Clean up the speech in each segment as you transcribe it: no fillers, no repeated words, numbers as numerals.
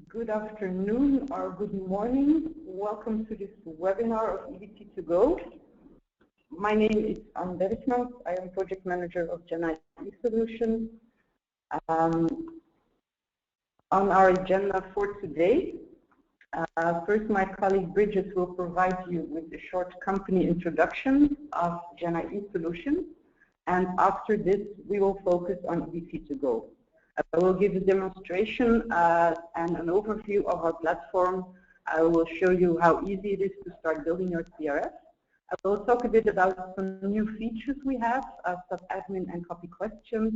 Good afternoon or good morning. Welcome to this webinar of edc2go. My name is Anne Bergmans. I am project manager of Jena Solutions. On our agenda for today, first my colleague Bridget will provide you with a short company introduction of Jena Solutions, and after this we will focus on edc2go. I will give a demonstration and an overview of our platform. I will show you how easy it is to start building your CRF. I will talk a bit about some new features we have, such as admin and copy questions,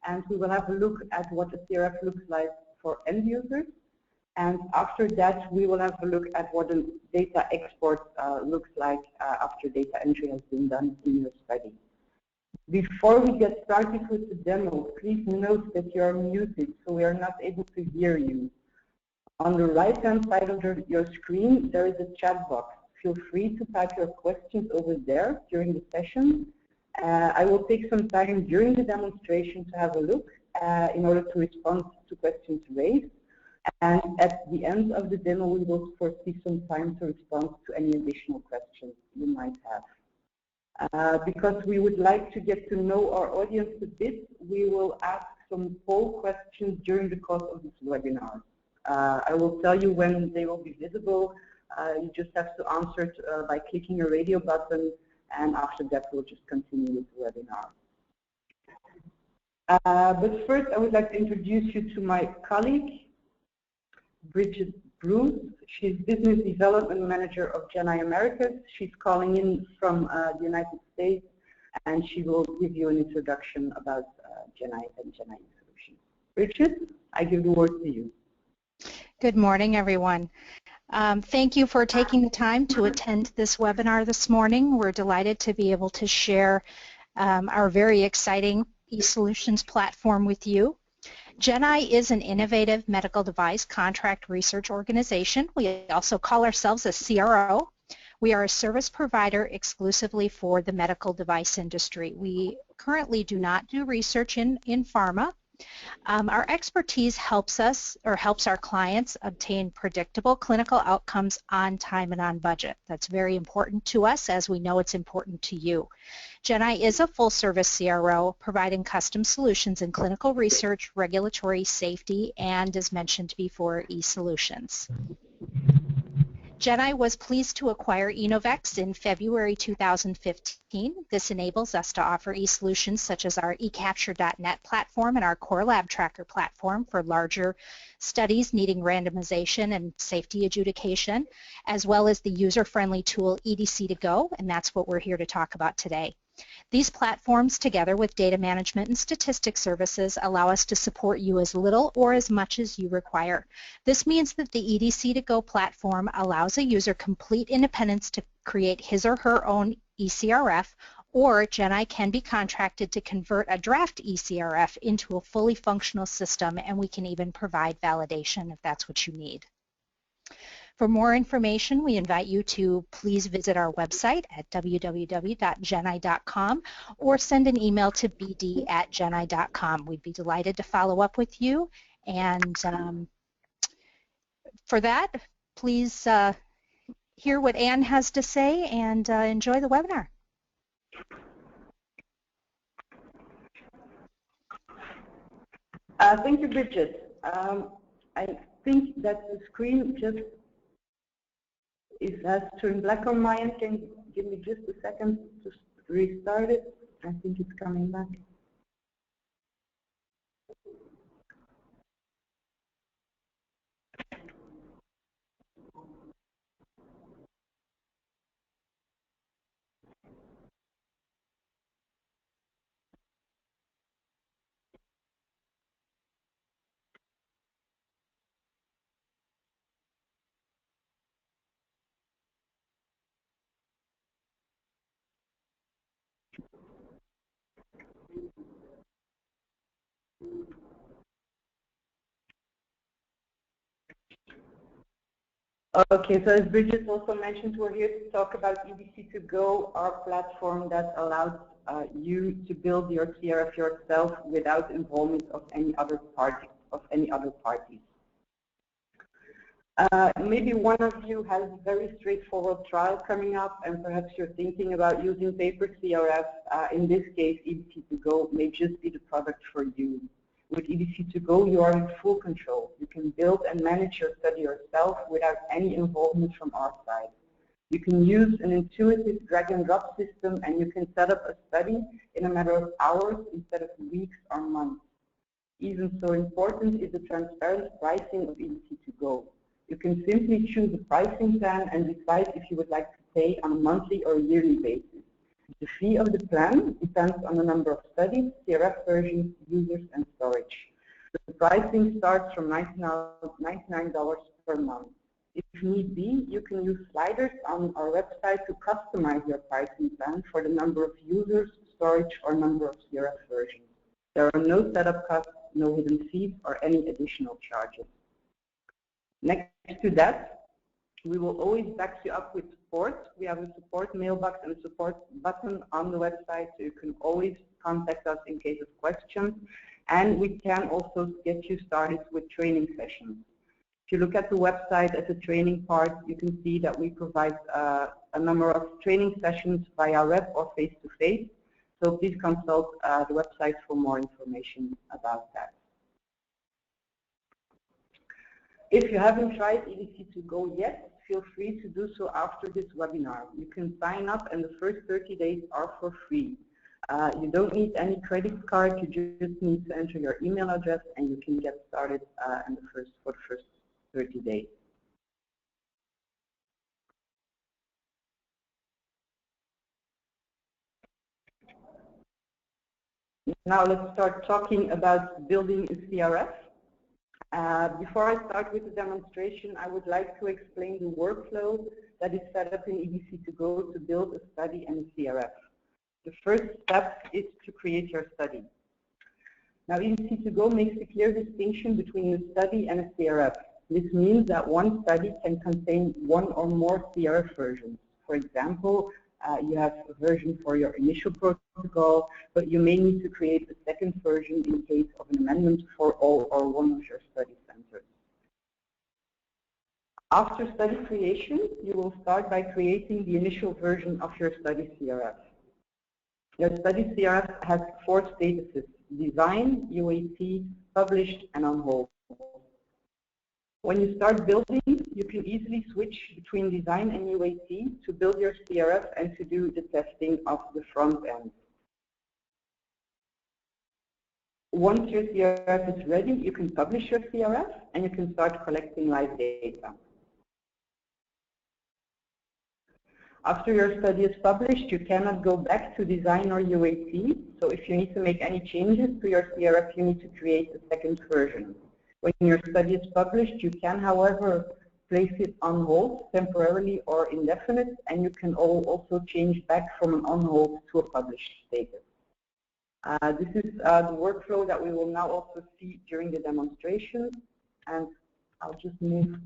and we will have a look at what a CRF looks like for end users. And after that, we will have a look at what a data export looks like after data entry has been done in your study. Before we get started with the demo, please note that you are muted, so we are not able to hear you. On the right-hand side of your screen, there is a chat box. Feel free to type your questions over there during the session. I will take some time during the demonstration to have a look in order to respond to questions raised. And at the end of the demo, we will foresee some time to respond to any additional questions you might have. Because we would like to get to know our audience a bit, we will ask some poll questions during the course of this webinar. I will tell you when they will be visible. You just have to answer it by clicking a radio button, and after that we'll just continue with the webinar. But first I would like to introduce you to my colleague, Bridget Bruce. She's Business Development Manager of Jena Americas. She's calling in from the United States, and she will give you an introduction about Jena and Jena Solutions. Bridget, I give the word to you. Good morning, everyone. Thank you for taking the time to attend this webinar this morning. We're delighted to be able to share our very exciting eSolutions platform with you. Jena is an innovative medical device contract research organization. We also call ourselves a CRO. We are a service provider exclusively for the medical device industry. We currently do not do research in pharma. Our expertise helps our clients obtain predictable clinical outcomes on time and on budget. That's very important to us, as we know it's important to you. Jena is a full-service CRO providing custom solutions in clinical research, regulatory, safety, and, as mentioned before, e-solutions. Jena was pleased to acquire Inovex in February 2015. This enables us to offer e-solutions such as our eCapture.net platform and our Core Lab Tracker platform for larger studies needing randomization and safety adjudication, as well as the user-friendly tool edc2go, and that's what we're here to talk about today. These platforms, together with data management and statistics services, allow us to support you as little or as much as you require. This means that the edc2go platform allows a user complete independence to create his or her own eCRF, or Jena can be contracted to convert a draft eCRF into a fully functional system, and we can even provide validation if that's what you need. For more information, we invite you to please visit our website at www.geni.com or send an email to bd@geni.com. We'd be delighted to follow up with you. And for that, please hear what Anne has to say and enjoy the webinar. Thank you, Bridget. I think that the screen just has turned black on my end. Can you give me just a second to restart it? I think it's coming back. Okay, so as Bridget also mentioned, we're here to talk about edc2go, our platform that allows you to build your CRF yourself without involvement of any other parties. Maybe one of you has a very straightforward trial coming up, and perhaps you're thinking about using paper CRF. In this case, edc2go may just be the product for you. With edc2go, you are in full control. You can build and manage your study yourself without any involvement from our side. You can use an intuitive drag-and-drop system, and you can set up a study in a matter of hours instead of weeks or months. Even so important is the transparent pricing of edc2go. You can simply choose a pricing plan and decide if you would like to pay on a monthly or yearly basis. The fee of the plan depends on the number of studies, CRF versions, users, and storage. The pricing starts from $99 per month. If need be, you can use sliders on our website to customize your pricing plan for the number of users, storage, or number of CRF versions. There are no setup costs, no hidden fees, or any additional charges. Next to that, we will always back you up with support. We have a support mailbox and a support button on the website, so you can always contact us in case of questions. And we can also get you started with training sessions. If you look at the website at the training part, you can see that we provide a number of training sessions via web or face-to-face. So please consult the website for more information about that. If you haven't tried edc2go yet, feel free to do so after this webinar. You can sign up, and the first 30 days are for free. You don't need any credit card. You just need to enter your email address, and you can get started for the first 30 days. Now let's start talking about building a CRF. Before I start with the demonstration, I would like to explain the workflow that is set up in edc2go to build a study and a CRF. The first step is to create your study. Now, edc2go makes a clear distinction between a study and a CRF. This means that one study can contain one or more CRF versions. For example, you have a version for your initial protocol, but you may need to create a second version in case of an amendment for all or one of your study centers. After study creation, you will start by creating the initial version of your study CRF. Your study CRF has 4 statuses: design, UAT, published, and on hold. When you start building, you can easily switch between design and UAT to build your CRF and to do the testing of the front end. Once your CRF is ready, you can publish your CRF and you can start collecting live data. After your study is published, you cannot go back to design or UAT, so if you need to make any changes to your CRF, you need to create a second version. When your study is published, you can, however, place it on hold temporarily or indefinite, and you can also change back from an on hold to a published status. This is the workflow that we will now also see during the demonstration, and I'll just move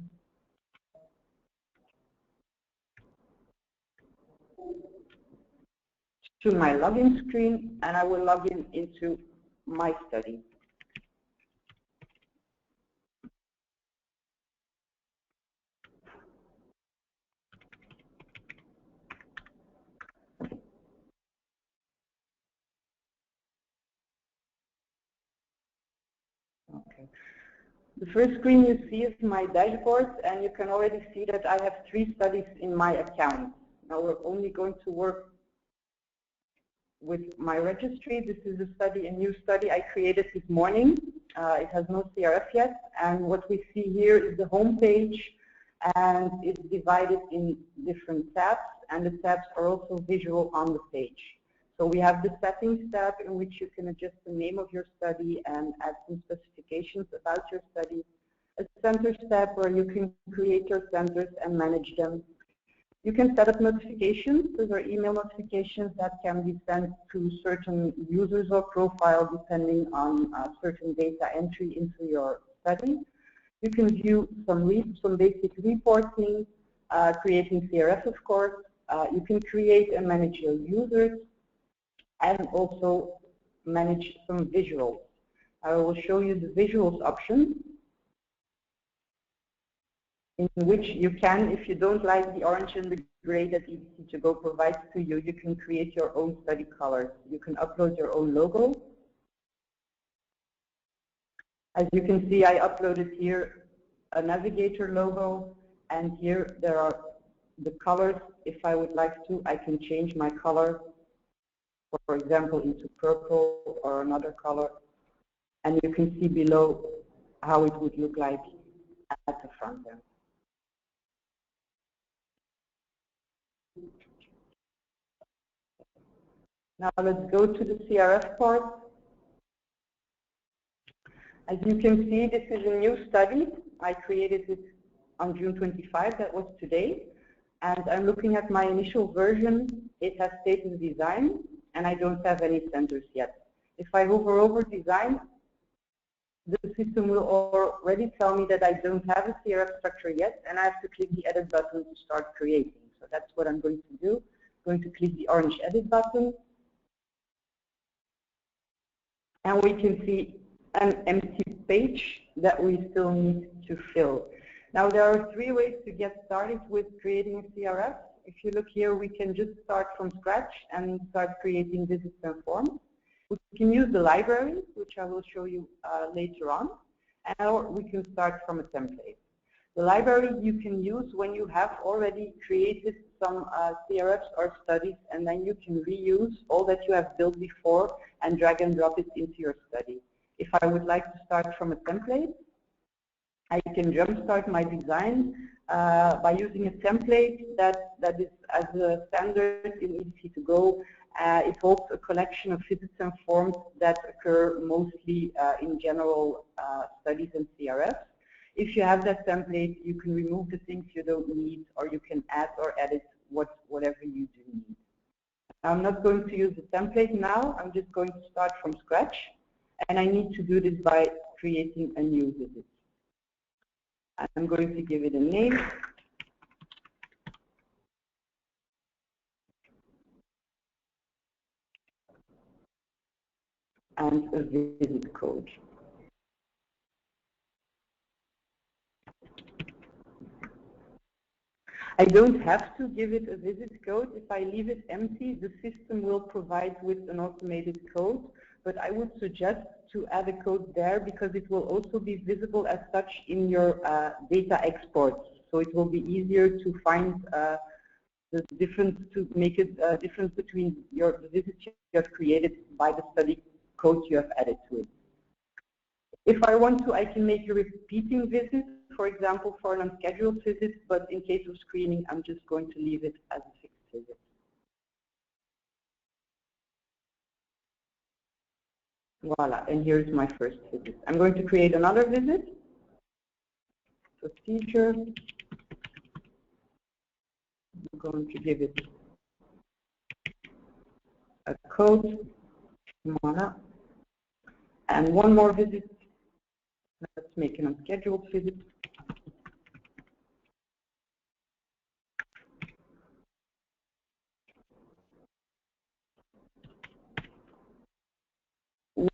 to my login screen, and I will log in into my study. Okay. The first screen you see is my dashboard, and you can already see that I have 3 studies in my account. Now we're only going to work with my registry. This is a new study I created this morning. It has no CRF yet, and what we see here is the home page, and it's divided in different tabs, and the tabs are also visual on the page. So we have the settings tab, in which you can adjust the name of your study and add some specifications about your study. A centers tab where you can create your centers and manage them. You can set up notifications. Those are email notifications that can be sent to certain users or profiles depending on certain data entry into your study. You can view some basic reporting, creating CRF, of course. You can create and manage your users, and also manage some visuals. I will show you the visuals option, in which you can, if you don't like the orange and the gray that edc2go provides to you, you can create your own study colors. You can upload your own logo. As you can see, I uploaded here a navigator logo, and here there are the colors. If I would like to, I can change my color, for example, into purple or another color, and you can see below how it would look like at the front end. Now let's go to the CRF part. As you can see, this is a new study. I created it on June 25, that was today. And I'm looking at my initial version. It has status design, and I don't have any centers yet. If I hover over design, the system will already tell me that I don't have a CRF structure yet, and I have to click the edit button to start creating. So that's what I'm going to do. I'm going to click the orange edit button, and we can see an empty page that we still need to fill. Now there are 3 ways to get started with creating a CRF. If you look here, we can just start from scratch and start creating visits and forms. We can use the library, which I will show you later on, or we can start from a template. The library you can use when you have already created some CRFs or studies, and then you can reuse all that you have built before and drag and drop it into your study. If I would like to start from a template, I can jumpstart my design by using a template that is as a standard in edc2go. It holds a collection of visits and forms that occur mostly in general studies and CRFs. If you have that template, you can remove the things you don't need, or you can add or edit whatever you do need. I'm not going to use the template now. I'm just going to start from scratch, and I need to do this by creating a new visit. I'm going to give it a name. And a visit code. I don't have to give it a visit code. If I leave it empty, the system will provide with an automated code, but I would suggest to add a code there because it will also be visible as such in your data exports. So it will be easier to find the difference, to make it a difference between the visits you have created by the study code you have added to it. If I want to, I can make a repeating visit, for example, for an unscheduled visit, but in case of screening, I'm just going to leave it as a fixed visit. Voila, and here's my first visit. I'm going to create another visit. Procedure. I'm going to give it a code. Voila. And one more visit. Let's make an unscheduled visit.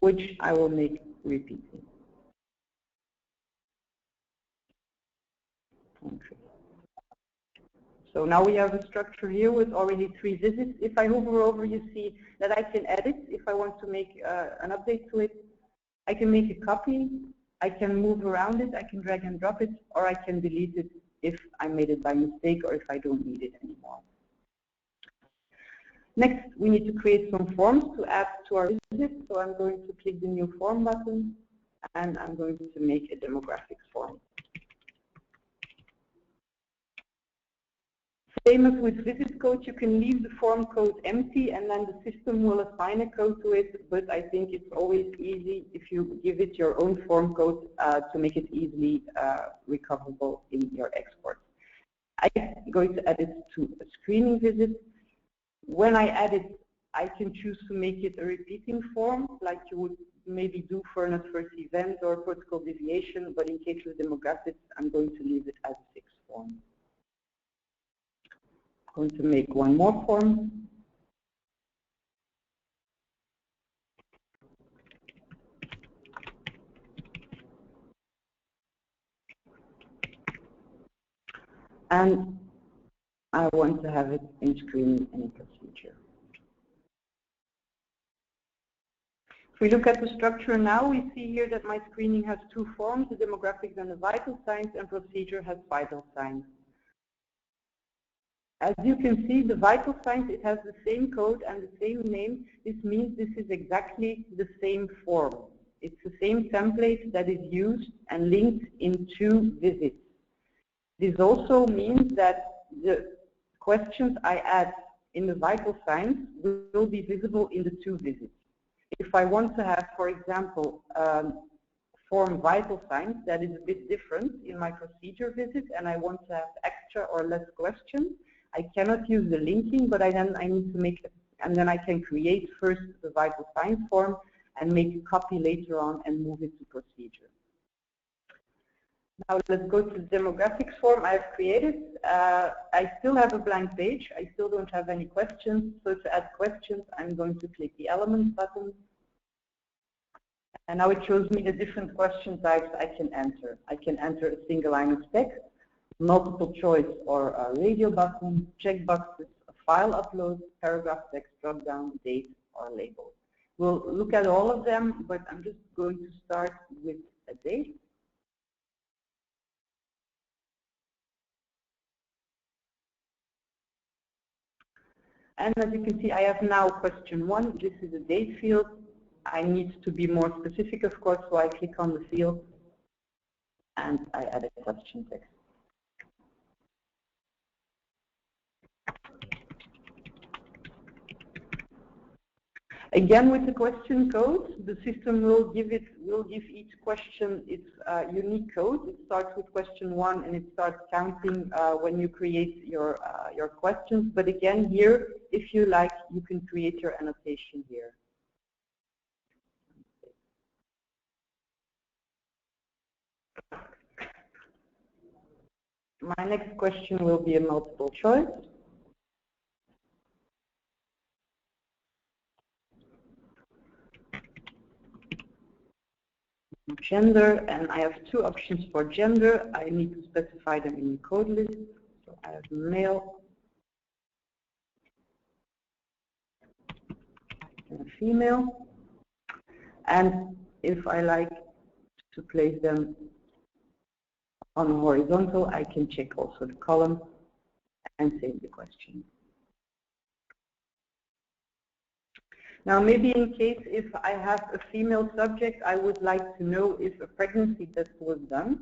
which I will make repeating. Okay. So now we have a structure here with already 3 visits. If I hover over, you see that I can edit. If I want to make an update to it, I can make a copy, I can move around it, I can drag and drop it, or I can delete it if I made it by mistake or if I don't need it anymore. Next, we need to create some forms to add to our visit. So I'm going to click the new form button and I'm going to make a demographics form. Same as with visit code, you can leave the form code empty and then the system will assign a code to it, but I think it's always easy if you give it your own form code to make it easily recoverable in your export. I'm going to add it to a screening visit. When I add it, I can choose to make it a repeating form, like you would maybe do for an adverse event or protocol deviation, but in case of demographics, I'm going to leave it as a fixed form. I'm going to make one more form. And I want to have it in screening and in procedure. If we look at the structure now, we see here that my screening has 2 forms, the demographics and the vital signs, and procedure has vital signs. As you can see, the vital signs, it has the same code and the same name. This means this is exactly the same form. It's the same template that is used and linked in 2 visits. This also means that the questions I add in the vital signs will be visible in the 2 visits. If I want to have, for example, form vital signs that is a bit different in my procedure visit and I want to have extra or less questions, I cannot use the linking, but then I need to make it, and then I can create first the vital signs form and make a copy later on and move it to procedure. Now let's go to the demographics form I've created. I still have a blank page. I still don't have any questions. So to add questions, I'm going to click the elements button. And now it shows me the different question types I can enter. I can enter a single line of text, multiple choice or a radio button, checkboxes, a file upload, paragraph text dropdown, date, or label. We'll look at all of them, but I'm just going to start with a date. And as you can see, I have now question 1. This is a date field. I need to be more specific, of course, so I click on the field and I add a question text. Again, with the question code, the system will give each question its unique code. It starts with question 1 and it starts counting when you create your questions. But again, here, if you like, you can create your annotation here. My next question will be a multiple choice. Gender, and I have 2 options for gender. I need to specify them in the code list. So I have male and a female. And if I like to place them on horizontal, I can check also the column and save the question. Now, maybe in case if I have a female subject, I would like to know if a pregnancy test was done,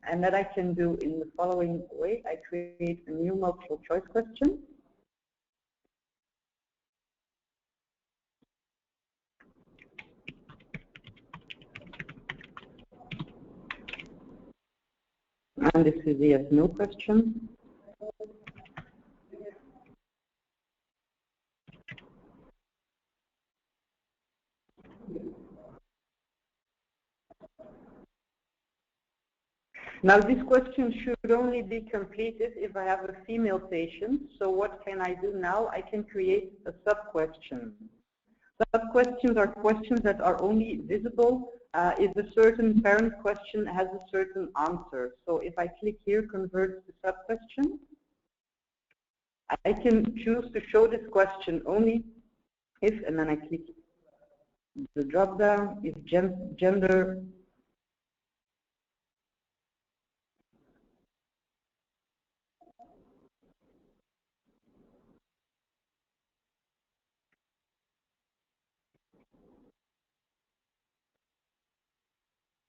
and that I can do in the following way. I create a new multiple choice question. And this is a yes/no question. Now this question should only be completed if I have a female patient. So what can I do now? I can create a sub-question. Sub-questions are questions that are only visible if a certain parent question has a certain answer. So if I click here, convert to sub-question, I can choose to show this question only if, and then I click the drop-down, if gender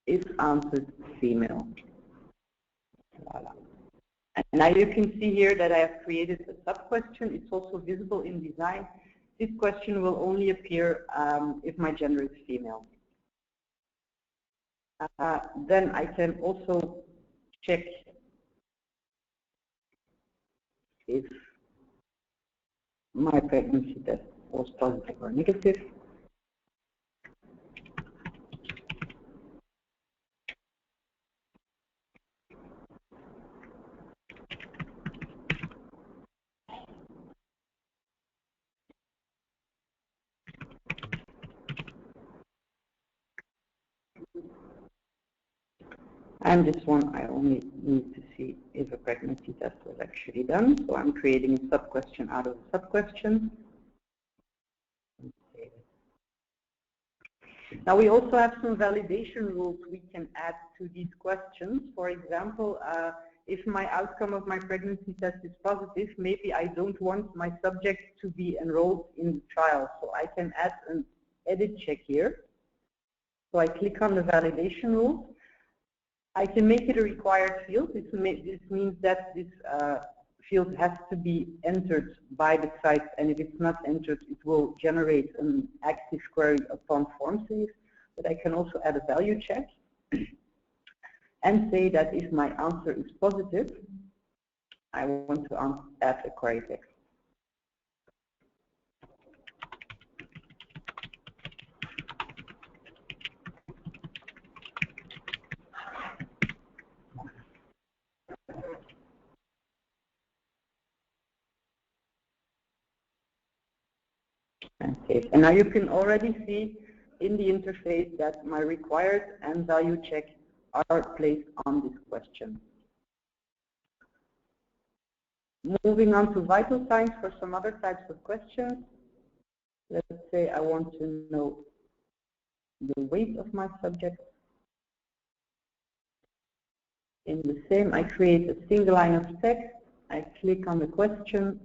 is answered female. Voila. And now you can see here that I have created a sub-question. It's also visible in design. This question will only appear if my gender is female. Then I can also check if my pregnancy test was positive or negative. And this one, I only need to see if a pregnancy test was actually done. So I'm creating a sub-question out of a sub-question. Now we also have some validation rules we can add to these questions. For example, if my outcome of my pregnancy test is positive, maybe I don't want my subject to be enrolled in the trial. So I can add an edit check here. So I click on the validation rules. I can make it a required field. This means that this field has to be entered by the site, and if it's not entered, it will generate an active query upon form save. But I can also add a value check and say that if my answer is positive, I want to add a query text. Okay. And now you can already see in the interface that my required and value check are placed on this question. Moving on to vital signs for some other types of questions. Let's say I want to know the weight of my subject. In the same, I create a single line of text. I click on the question.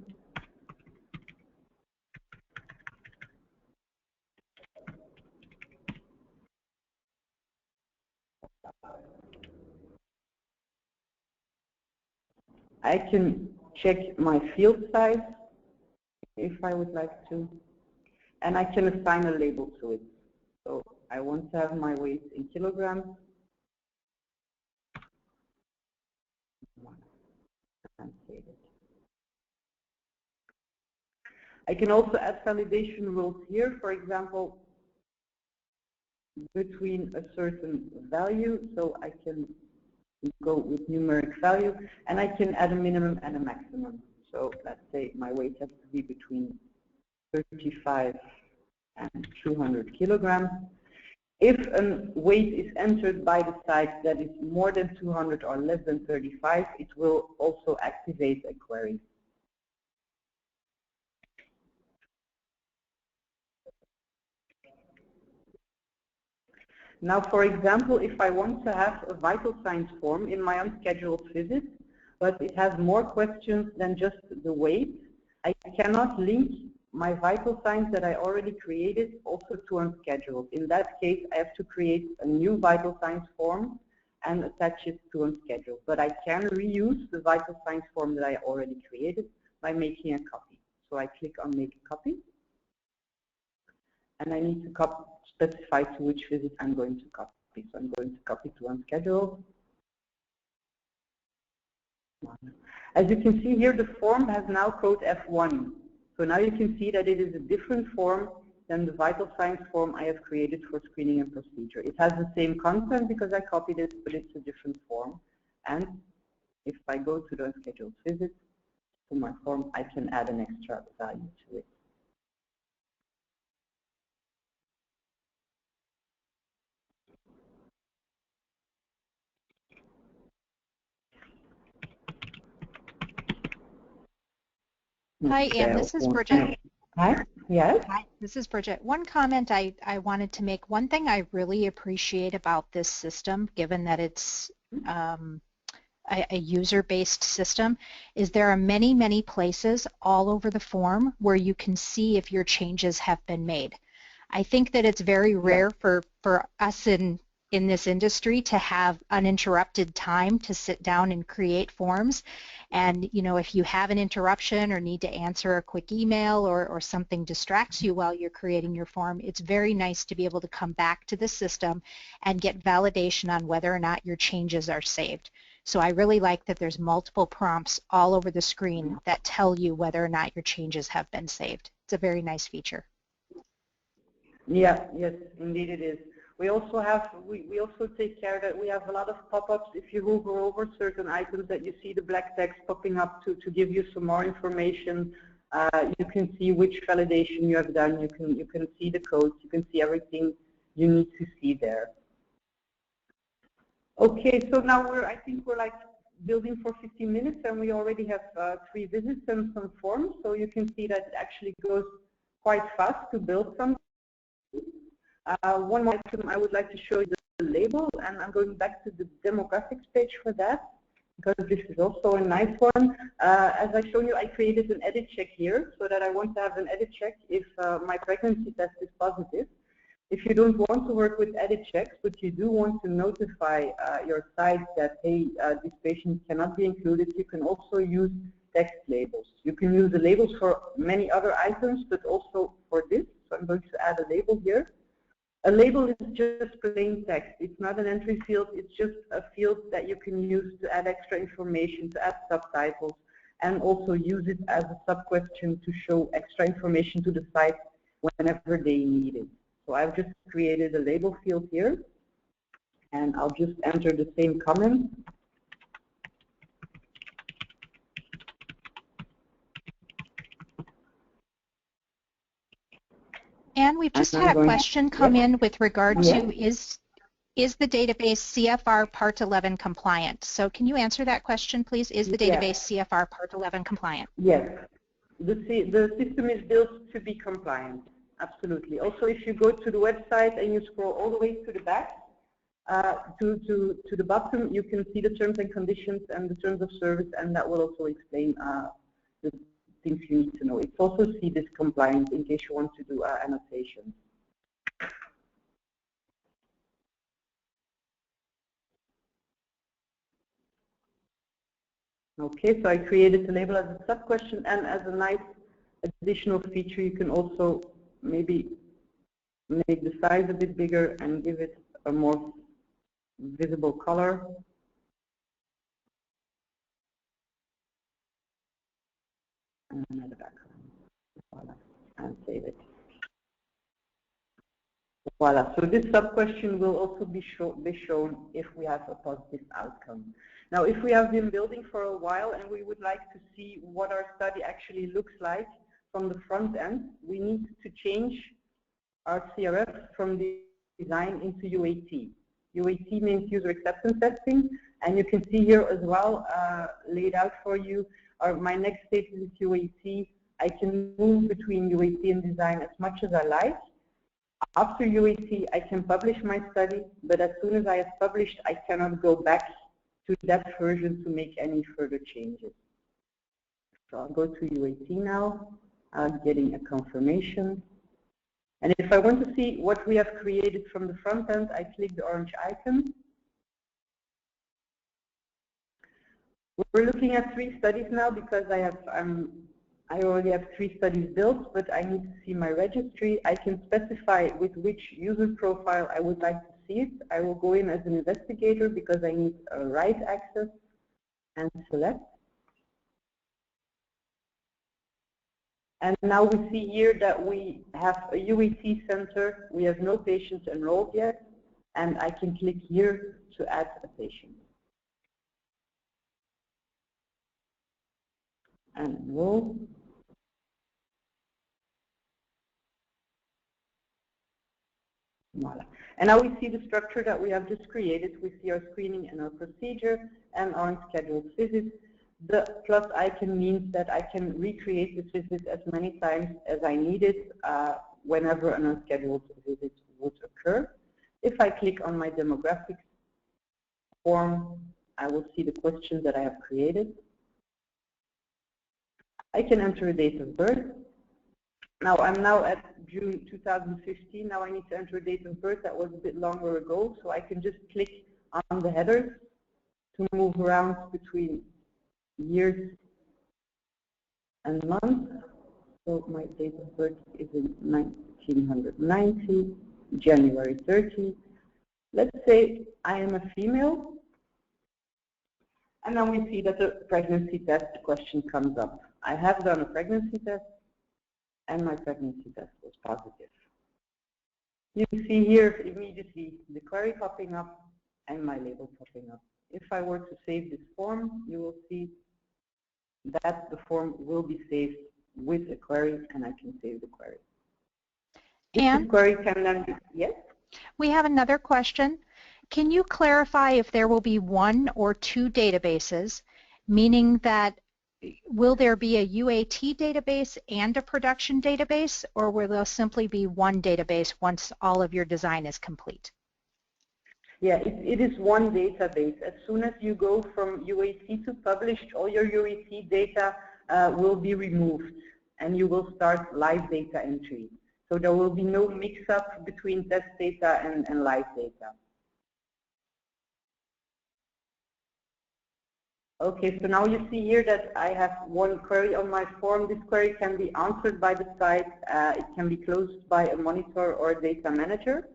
I can check my field size if I would like to, and I can assign a label to it. So I want to have my weight in kilograms. And save it. I can also add validation rules here, for example, between a certain value. So I can go with numeric value, and I can add a minimum and a maximum. So let's say my weight has to be between 35 and 200 kilograms. If a weight is entered by the site that is more than 200 or less than 35, it will also activate a query. Now, for example, if I want to have a vital signs form in my unscheduled visit, but it has more questions than just the weight, I cannot link my vital signs that I already created also to unscheduled. In that case, I have to create a new vital signs form and attach it to unscheduled. But I can reuse the vital signs form that I already created by making a copy. So I click on make a copy. And I need to specify to which visit I'm going to copy. So I'm going to copy to unscheduled. As you can see here, the form has now code F1. So now you can see that it is a different form than the vital signs form I have created for screening and procedure. It has the same content because I copied it, but it's a different form. And if I go to the unscheduled visit to my form, I can add an extra value to it. Hi, Anne. This is Bridget. Hi. Yes. Hi, this is Bridget. One comment I wanted to make. One thing I really appreciate about this system, given that it's a user-based system, is there are many, many places all over the form where you can see if your changes have been made. I think that it's very rare for us in this industry to have uninterrupted time to sit down and create forms. And you know, if you have an interruption or need to answer a quick email or something distracts you while you're creating your form, it's very nice to be able to come back to the system and get validation on whether or not your changes are saved. So I really like that there's multiple prompts all over the screen that tell you whether or not your changes have been saved. It's a very nice feature. Yeah, yes, indeed it is. We also have, we also take care that we have a lot of pop-ups. If you hover over certain items that you see the black text popping up to give you some more information. You can see which validation you have done. You can see the codes. You can see everything you need to see there. Okay, so now I think we're like building for 15 minutes and we already have 3 visits and some forms. So you can see that it actually goes quite fast to build something. One more item I would like to show you the label, and I'm going back to the demographics page for that because this is also a nice one. As I showed you, I created an edit check here so that I want to have an edit check if my pregnancy test is positive. If you don't want to work with edit checks, but you do want to notify your site that, hey, this patient cannot be included, you can also use text labels. You can use the labels for many other items, but also for this. So I'm going to add a label here. A label is just plain text. It's not an entry field. It's just a field that you can use to add extra information, to add subtitles, and also use it as a sub-question to show extra information to the site whenever they need it. So I've just created a label field here, and I'll just enter the same comment. And we've just had a question come in with regard to is the database CFR Part 11 compliant? So can you answer that question, please? Is the database CFR Part 11 compliant? Yes. The system is built to be compliant. Absolutely. Also, if you go to the website and you scroll all the way to the back, to the bottom, you can see the terms and conditions and the terms of service, and that will also explain the things you need to know. It's also CDIS compliant in case you want to do annotations. Okay, so I created the label as a sub-question, and as a nice additional feature, you can also maybe make the size a bit bigger and give it a more visible color. And another background. Voila, and save it. Voila, so this sub-question will also be shown if we have a positive outcome. Now, if we have been building for a while and we would like to see what our study actually looks like from the front end, we need to change our CRF from design into UAT. UAT means user acceptance testing, and you can see here as well, laid out for you, my next stage is UAT. I can move between UAT and design as much as I like. After UAT, I can publish my study, but as soon as I have published, I cannot go back to that version to make any further changes. So I'll go to UAT now, getting a confirmation. And if I want to see what we have created from the front end, I click the orange icon. We're looking at 3 studies now because I already have 3 studies built, but I need to see my registry. I can specify with which user profile I would like to see it. I will go in as an investigator because I need a write access and select. And now we see here that we have a UAT center. We have no patients enrolled yet, and I can click here to add a patient. And enroll. Voila. And now we see the structure that we have just created. We see our screening and our procedure and our scheduled visits. The plus icon means that I can recreate this visit as many times as I need it whenever an unscheduled visit would occur. If I click on my demographics form, I will see the questions that I have created. I can enter a date of birth. Now I'm now at June 2015. Now I need to enter a date of birth that was a bit longer ago, so I can just click on the headers to move around between years and months. So my date of birth is in 1990, January 30. Let's say I am a female, and then we see that the pregnancy test question comes up. I have done a pregnancy test, and my pregnancy test was positive. You see here immediately the query popping up and my label popping up. If I were to save this form, you will see that the form will be saved with a query, and I can save the query. And this query can then be, yes? We have another question. Can you clarify if there will be one or two databases, meaning that will there be a UAT database and a production database, or will there simply be one database once all of your design is complete? Yeah, it is one database. As soon as you go from UAT to published, all your UAT data will be removed, and you will start live data entry. So there will be no mix-up between test data and live data. Okay, so now you see here that I have one query on my form. This query can be answered by the site. It can be closed by a monitor or a data manager.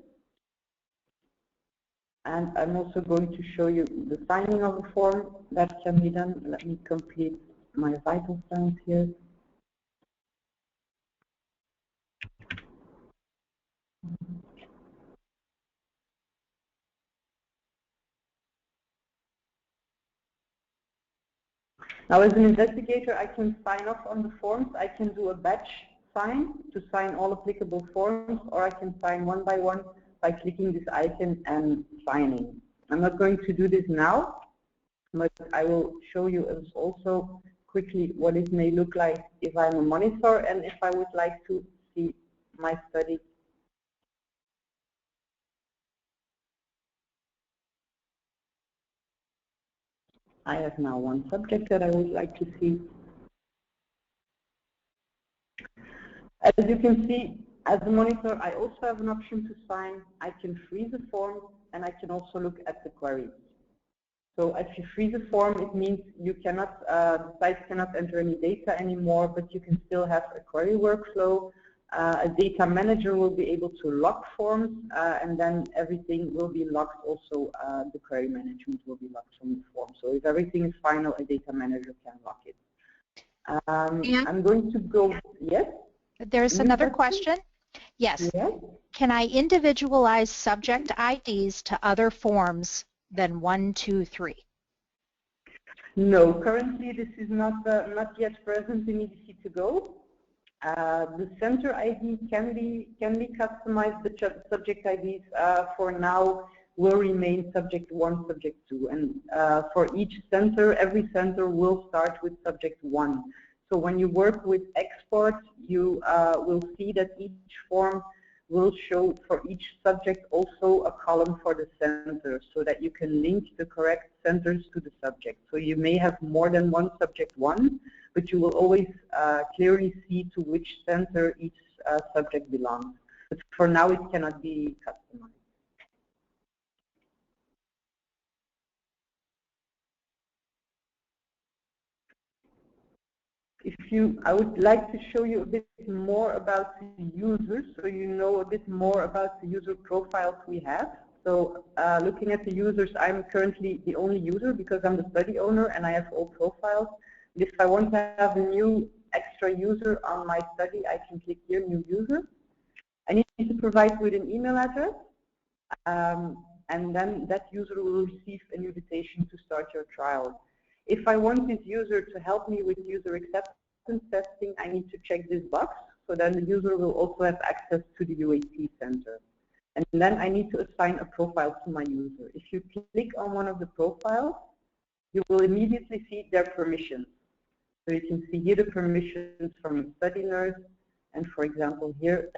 And I'm also going to show you the signing of the form that can be done. Let me complete my vital signs here. Now, as an investigator, I can sign off on the forms. I can do a batch sign to sign all applicable forms, or I can sign one by one by clicking this icon and signing. I'm not going to do this now, but I will show you also quickly what it may look like if I'm a monitor and if I would like to see my study. I have now one subject that I would like to see. As you can see, as a monitor, I also have an option to sign. I can freeze the form, and I can also look at the queries. So if you freeze a form, it means you cannot, the site cannot enter any data anymore, but you can still have a query workflow. A data manager will be able to lock forms, and then everything will be locked also. The query management will be locked from the form. So if everything is final, a data manager can lock it. I'm going to go, yes? There's another question. Yes. Yes. Can I individualize subject IDs to other forms than 1, 2, 3? No, currently this is not yet present in edc2go. The center ID can be customized. The subject IDs for now will remain subject 1, subject 2, and for each center, every center will start with subject 1. So when you work with export, you will see that each form will show for each subject also a column for the center, so that you can link the correct centers to the subject. So you may have more than one subject 1, but you will always clearly see to which center each subject belongs. But for now, it cannot be customized. I would like to show you a bit more about the users, so you know a bit more about the user profiles we have. So looking at the users, I'm currently the only user because I'm the study owner and I have all profiles. If I want to have a new extra user on my study, I can click here, new user. I need to provide with an email address, and then that user will receive an invitation to start your trial. If I want this user to help me with user acceptance testing, I need to check this box, so then the user will also have access to the UAT center. And then I need to assign a profile to my user. If you click on one of the profiles, you will immediately see their permissions. So you can see here the permissions from a study nurse, and for example here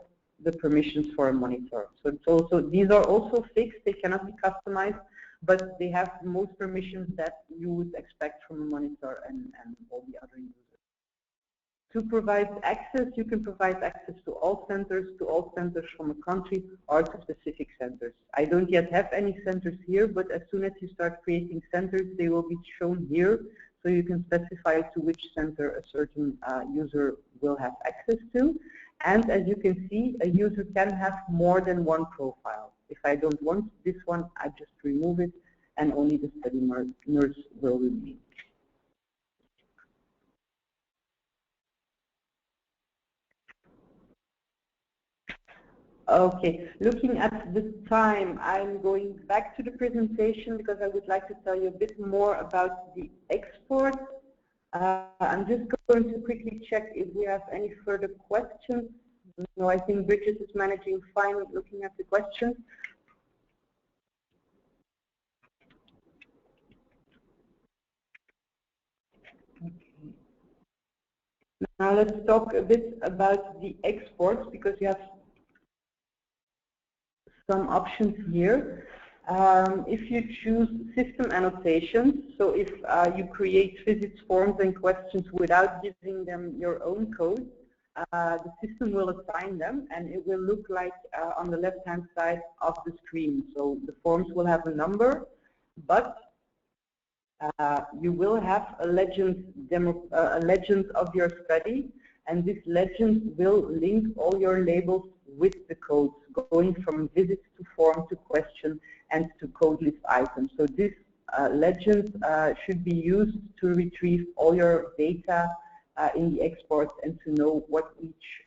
the permissions for a monitor. So it's also, these are also fixed, they cannot be customized, but they have most permissions that you would expect from a monitor and all the other users. To provide access, you can provide access to all centers from a country, or to specific centers. I don't yet have any centers here, but as soon as you start creating centers, they will be shown here, so you can specify to which center a certain user will have access to. And as you can see, a user can have more than one profile. If I don't want this one, I just remove it, and only the study nurse will remain. Okay, looking at the time, I'm going back to the presentation because I would like to tell you a bit more about the export. I'm just going to quickly check if we have any further questions. No, I think Bridget is managing fine looking at the questions. Okay. Now let's talk a bit about the export, because you have some options here. If you choose system annotations, so if you create visits, forms, and questions without giving them your own code, the system will assign them, and it will look like on the left-hand side of the screen. So the forms will have a number, but you will have a legend of your study, and this legend will link all your labels with the codes, going from visits to form to question and to code list items. So this legend should be used to retrieve all your data in the export and to know what each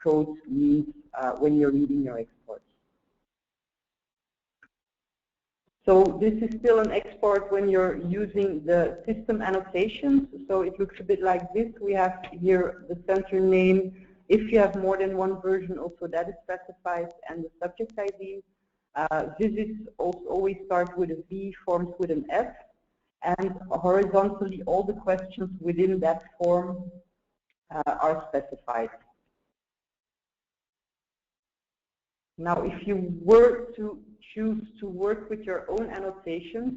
code means when you're reading your export. So this is still an export when you're using the system annotations. So it looks a bit like this. We have here the center name. If you have more than one version, also that is specified, and the subject ID. Visits also always start with a V, forms with an F, and horizontally all the questions within that form are specified. Now, if you were to choose to work with your own annotations,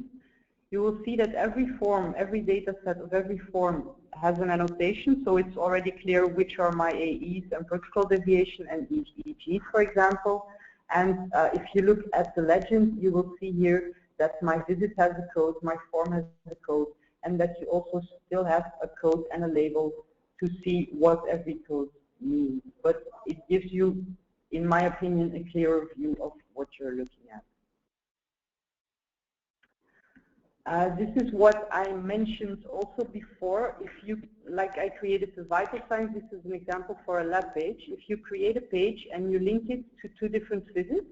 you will see that every form, every data set of every form has an annotation, so it's already clear which are my AEs and protocol deviation and EEGs, for example. And if you look at the legend, you will see here that my visit has a code, my form has a code, and that you also still have a code and a label to see what every code means. But it gives you, in my opinion, a clearer view of what you're looking at. This is what I mentioned also before. If you, like I created the vital signs, this is an example for a lab page. If you create a page and you link it to 2 different visits,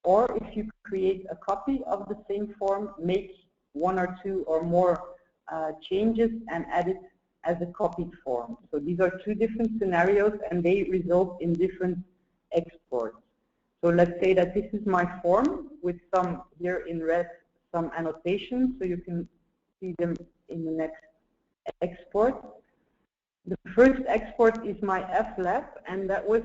or if you create a copy of the same form, make 1 or 2 or more changes and add it as a copied form. So these are 2 different scenarios, and they result in different exports. So let's say that this is my form with some here in red, some annotations, so you can see them in the next export. The first export is my FLab, and that was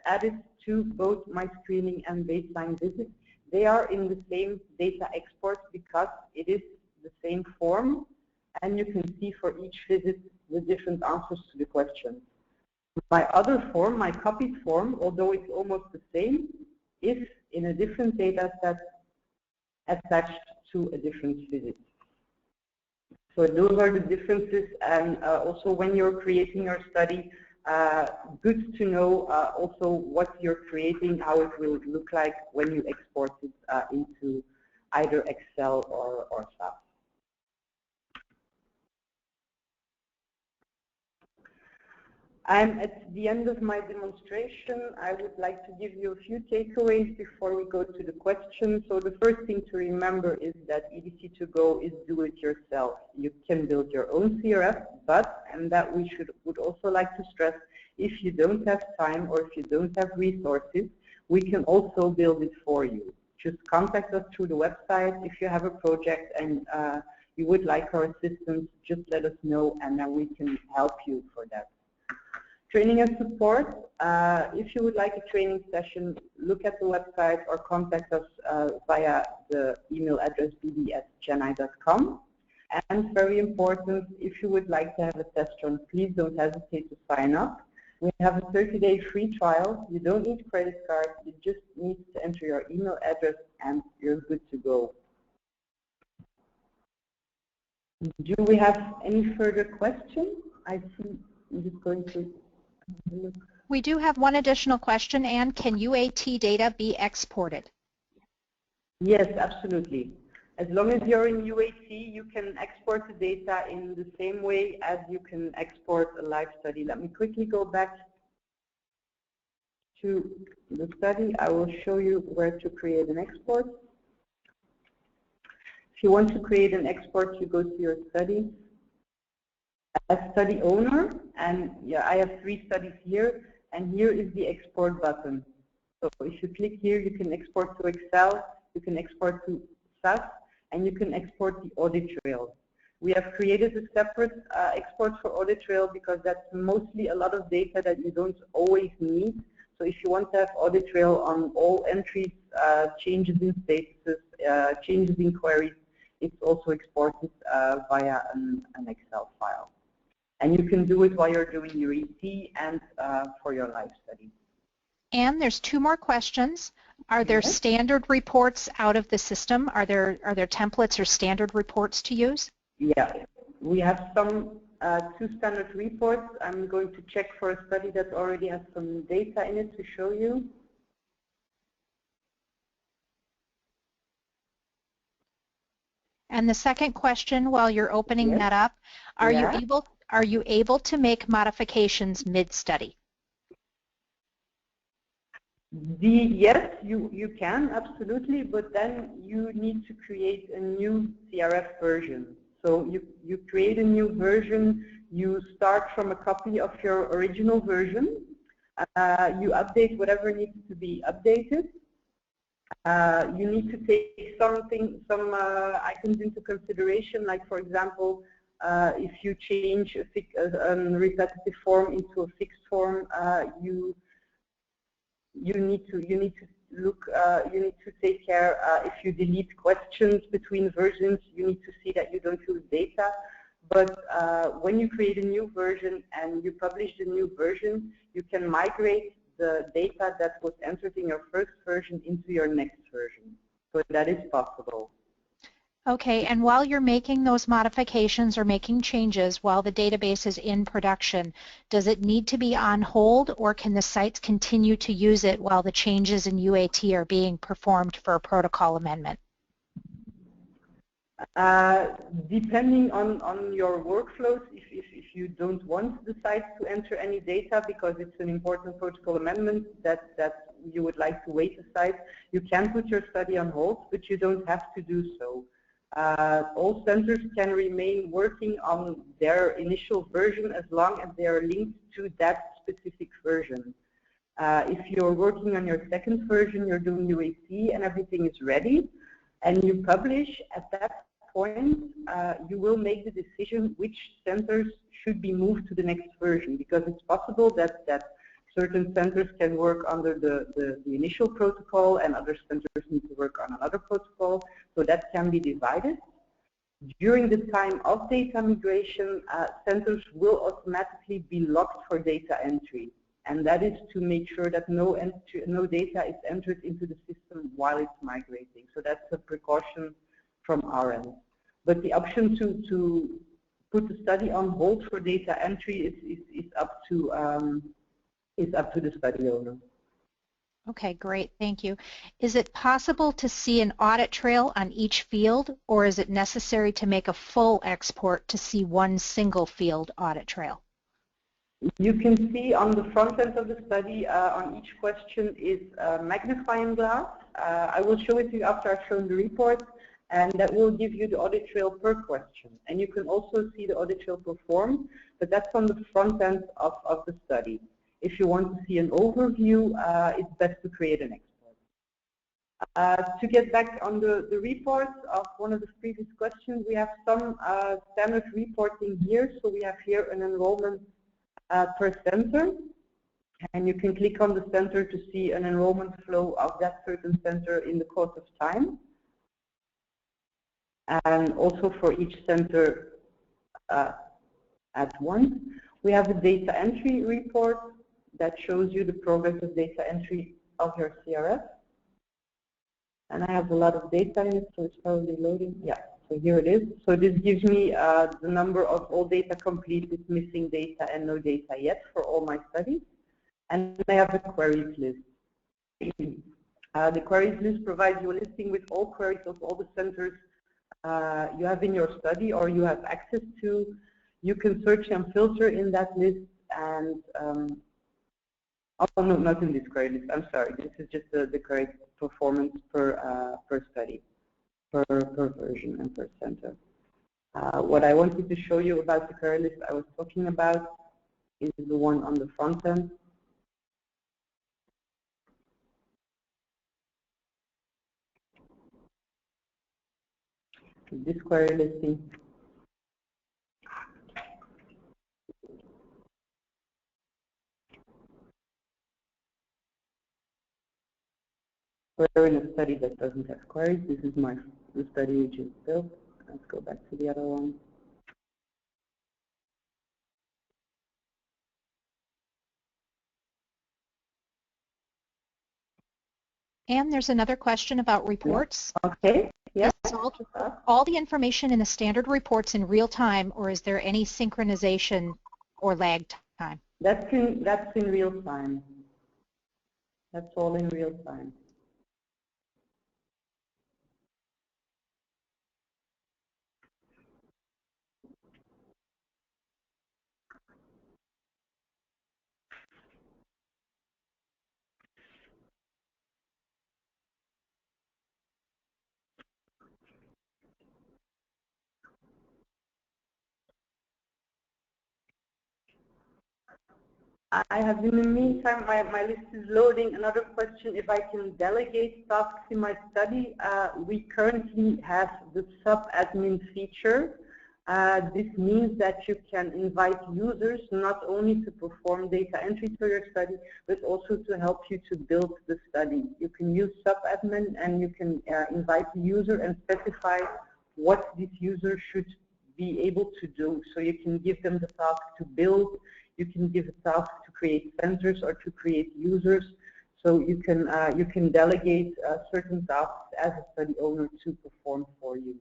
added to both my screening and baseline visits. They are in the same data export because it is the same form, and you can see for each visit the different answers to the question. My other form, my copied form, although it's almost the same, is in a different data set attached to a different visit. So those are the differences, and also when you're creating your study, good to know also what you're creating, how it will look like when you export it into either Excel or SAS. I'm at the end of my demonstration. I would like to give you a few takeaways before we go to the questions. So the first thing to remember is that edc2go is do-it-yourself. You can build your own CRF, but, and that we would also like to stress, if you don't have time or if you don't have resources, we can also build it for you. Just contact us through the website if you have a project and you would like our assistance, just let us know and then we can help you for that. Training and support, if you would like a training session, look at the website or contact us via the email address bb@genai.com. And very important, if you would like to have a test run, please don't hesitate to sign up. We have a 30-day free trial. You don't need credit cards. You just need to enter your email address and you're good to go. Do we have any further questions? I see I'm just going to look. We do have one additional question, Anne. Can UAT data be exported? Yes, absolutely. As long as you're in UAT, you can export the data in the same way as you can export a live study. Let me quickly go back to the study. I will show you where to create an export. If you want to create an export, you go to your studies. As study owner, and yeah, I have 3 studies here, and here is the export button. So if you click here, you can export to Excel, you can export to SAS, and you can export the audit trail. We have created a separate export for audit trail because that's mostly a lot of data that you don't always need. So if you want to have audit trail on all entries, changes in statuses, changes in queries, it's also exported via an Excel file. And you can do it while you're doing your ET and for your live study. And there's 2 more questions. Are there Yes. standard reports out of the system? Are there templates or standard reports to use? Yeah, we have some 2 standard reports. I'm going to check for a study that already has some data in it to show you. And the second question, while you're opening Yes. that up, are Yeah. you able to make modifications mid-study? Yes, you can, absolutely, but then you need to create a new CRF version. So you create a new version, you start from a copy of your original version, you update whatever needs to be updated. You need to take some items into consideration, like for example, if you change a repetitive form into a fixed form, you need to take care if you delete questions between versions, you need to see that you don't lose data. But when you create a new version and you publish the new version, you can migrate the data that was entered in your first version into your next version. So that is possible. Okay, and while you're making those modifications or making changes while the database is in production, does it need to be on hold, or can the sites continue to use it while the changes in UAT are being performed for a protocol amendment? Depending on your workflows, if you don't want the site to enter any data because it's an important protocol amendment that you would like to wait aside, you can put your study on hold, but you don't have to do so. All centers can remain working on their initial version as long as they are linked to that specific version. If you're working on your second version, you're doing UAT and everything is ready, and you publish, at that point, you will make the decision which centers should be moved to the next version, because it's possible that certain centers can work under the initial protocol and other centers need to work on another protocol, so that can be divided. During the time of data migration, centers will automatically be locked for data entry, and that is to make sure that no data is entered into the system while it's migrating. So that's a precaution from our end. But the option to put the study on hold for data entry is up to the study owner. Okay, great, thank you. Is it possible to see an audit trail on each field, or is it necessary to make a full export to see one single field audit trail? You can see on the front end of the study, on each question is a magnifying glass. I will show it to you after I've shown the report, and that will give you the audit trail per question. And you can also see the audit trail performed, but that's on the front end of the study. If you want to see an overview, it's best to create an export. To get back on the reports of one of the previous questions, we have some standard reporting here. So we have here an enrollment per center, and you can click on the center to see an enrollment flow of that certain center in the course of time. And also for each center at once. We have a data entry report that shows you the progress of data entry of your CRF. And I have a lot of data in it, so it's probably loading. Yeah, so here it is. So this gives me the number of all data complete with missing data and no data yet for all my studies. And I have a queries list. The queries list provides you a listing with all queries of all the centers you have in your study or you have access to. You can search and filter in that list, and oh no, not in this query list. I'm sorry. This is just the query performance per study, per version and per center. What I wanted to show you about the query list I was talking about is the one on the front end. This query listing. We're in a study that doesn't have queries. This is the study we just built. Let's go back to the other one. And there's another question about reports. Okay. Yeah. Is all the information in the standard reports in real time, or is there any synchronization or lag time? That's in real time. That's all in real time. I have, in the meantime, my list is loading. Another question, if I can delegate tasks in my study. We currently have the sub-admin feature. This means that you can invite users not only to perform data entry for your study, but also to help you to build the study. You can use sub-admin and you can invite the user and specify what this user should be able to do. So you can give them the task to build. You can give a task to create centers or to create users. So you can delegate certain tasks as a study owner to perform for you.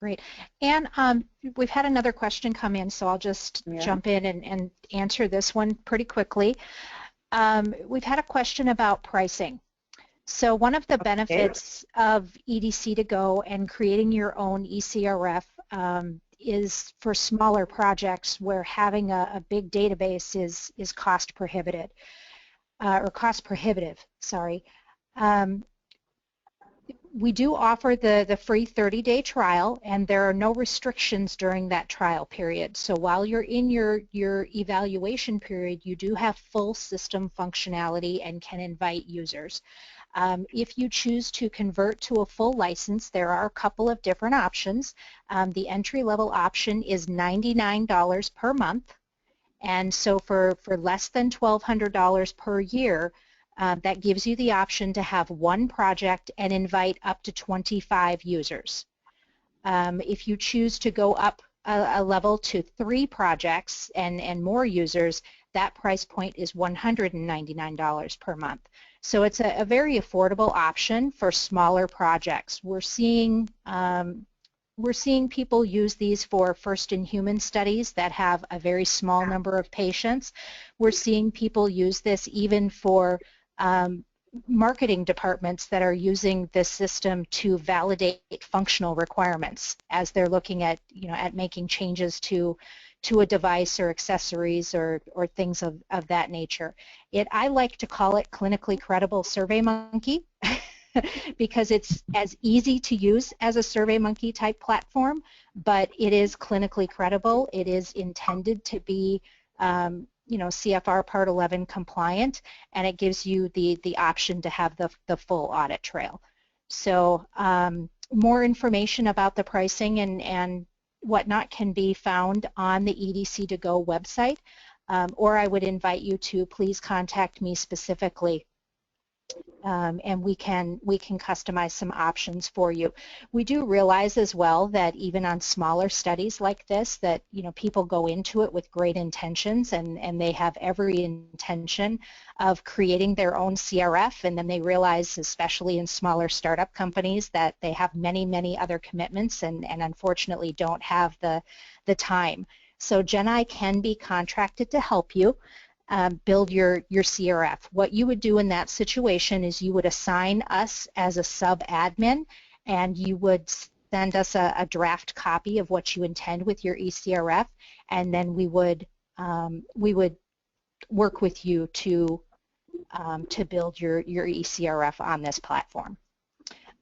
Great. And we've had another question come in, so I'll just jump in and answer this one pretty quickly. We've had a question about pricing. So one of the benefits of edc2go and creating your own eCRF is for smaller projects where having a big database is cost prohibitive, sorry. We do offer the free 30-day trial, and there are no restrictions during that trial period. So while you're in your evaluation period, you do have full system functionality and can invite users. If you choose to convert to a full license, there are a couple of different options. The entry-level option is $99 per month, and so for less than $1,200 per year, that gives you the option to have one project and invite up to 25 users. If you choose to go up a level to 3 projects and more users, that price point is $199 per month. So it's a very affordable option for smaller projects. We're seeing people use these for first-in-human studies that have a very small number of patients. We're seeing people use this even for marketing departments that are using this system to validate functional requirements as they're looking at, at making changes to a device or accessories or things of that nature. I like to call it clinically credible SurveyMonkey because it's as easy to use as a SurveyMonkey type platform, but it is clinically credible. It is intended to be CFR Part 11 compliant, and it gives you the option to have the full audit trail. So more information about the pricing and whatnot can be found on the edc2go website, or I would invite you to please contact me specifically, and we can customize some options for you. We do realize as well that even on smaller studies like this, that people go into it with great intentions, and they have every intention of creating their own CRF, and then they realize, especially in smaller startup companies, that they have many other commitments and unfortunately don't have the time. So GenAI can be contracted to help you build your CRF. What you would do in that situation is you would assign us as a sub-admin, and you would send us a draft copy of what you intend with your eCRF, and then we would work with you to build your eCRF on this platform.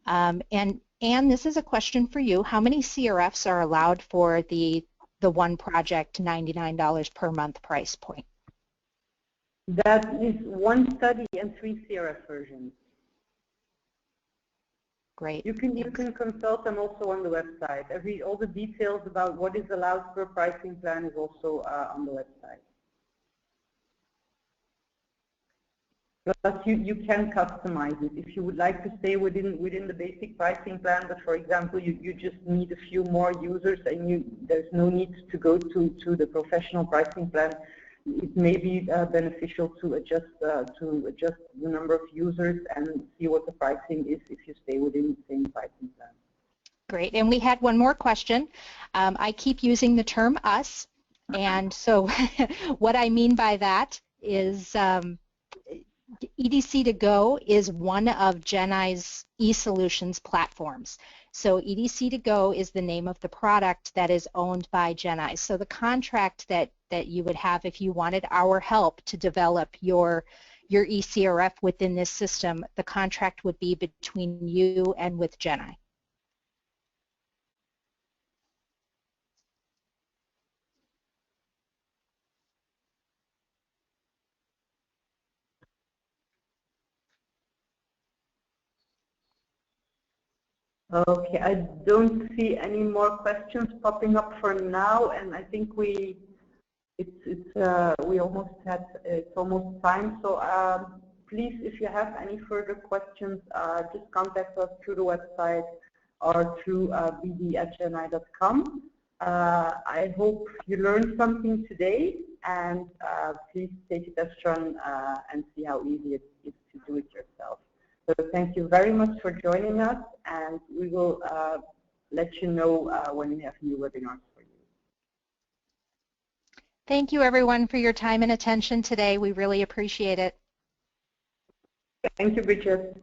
And Anne, this is a question for you. How many CRFs are allowed for the one project $99 per month price point? That is one study and 3 CRF versions. Great. You can consult them also on the website. All the details about what is allowed per pricing plan is also on the website. But you can customize it if you would like to stay within the basic pricing plan. But for example, you just need a few more users, and there's no need to go to the professional pricing plan. It may be beneficial to adjust the number of users and see what the pricing is if you stay within the same pricing plan. Great. And we had one more question. I keep using the term us, and so what I mean by that is edc2go is one of GenAI's eSolutions platforms. So edc2go is the name of the product that is owned by GenAI. So the contract that you would have if you wanted our help to develop your eCRF within this system, the contract would be between you and with GenAI. Okay, I don't see any more questions popping up for now, and I think it's almost time. So please, if you have any further questions, just contact us through the website or through bd@genai.com. I hope you learned something today, and please take it as run and see how easy it is to do it yourself. So thank you very much for joining us, and we will let you know when we have new webinars for you. Thank you, everyone, for your time and attention today. We really appreciate it. Thank you, Bridget.